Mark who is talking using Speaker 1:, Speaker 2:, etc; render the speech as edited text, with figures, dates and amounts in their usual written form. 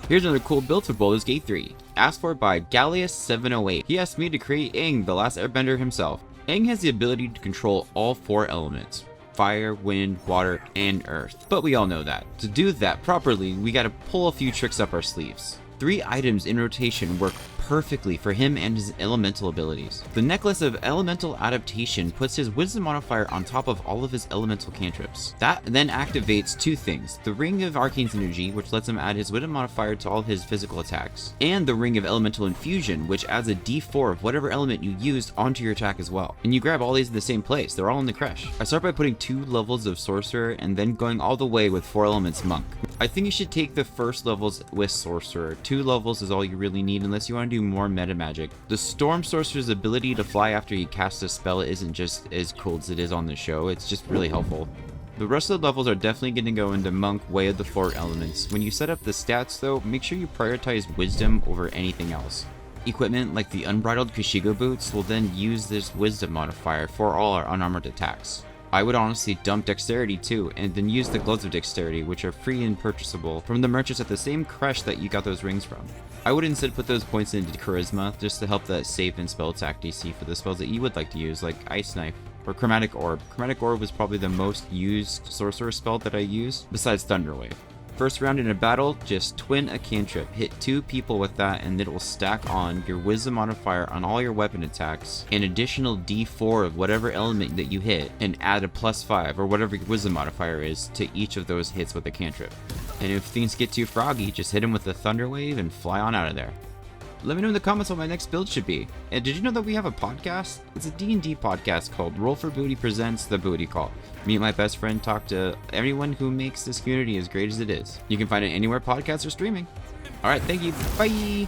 Speaker 1: Here's another cool build for Baldur's Gate 3, asked for by Gallius708. He asked me to create Aang, the last Airbender himself. Aang has the ability to control all 4 elements: fire, wind, water, and earth. But we all know that. To do that properly, we gotta pull a few tricks up our sleeves. 3 items in rotation work perfectly for him and his elemental abilities. The Necklace of Elemental Adaptation puts his Wisdom modifier on top of all of his elemental cantrips. That then activates 2 things: the Ring of Arcane Synergy, which lets him add his Wisdom modifier to all his physical attacks, and the Ring of Elemental Infusion, which adds a d4 of whatever element you used onto your attack as well. And you grab all these in the same place, they're all in the creche. I start by putting 2 levels of Sorcerer and then going all the way with 4 elements Monk. I think you should take the first levels with Sorcerer. 2 levels is all you really need unless you want to do more meta magic. The Storm Sorcerer's ability to fly after you cast a spell isn't just as cool as it is on the show, it's just really helpful. The rest of the levels are definitely going to go into Monk, Way of the 4 Elements. When you set up the stats though, make sure you prioritize Wisdom over anything else. Equipment like the Unbridled Kushigo boots will then use this Wisdom modifier for all our unarmored attacks. I would honestly dump Dexterity too, and then use the Gloves of Dexterity, which are free and purchasable from the merchants at the same creche that you got those rings from. I would instead put those points into Charisma, just to help that save and spell attack DC for the spells that you would like to use, like Ice Knife or Chromatic Orb. Chromatic Orb was probably the most used sorcerer spell that I used, besides Thunder Wave. First round in a battle, just twin a cantrip, hit 2 people with that, and it will stack on your Wisdom modifier on all your weapon attacks, an additional d4 of whatever element that you hit, and add a +5 or whatever your Wisdom modifier is to each of those hits with a cantrip. And if things get too froggy, just hit him with a Thunder Wave and fly on out of there. Let me know in the comments what my next build should be. And did you know that we have a podcast? It's a D&D podcast called Roll for Booty Presents The Booty Call. Me and my best friend talk to everyone who makes this community as great as it is. You can find it anywhere podcasts are streaming. Alright, thank you. Bye!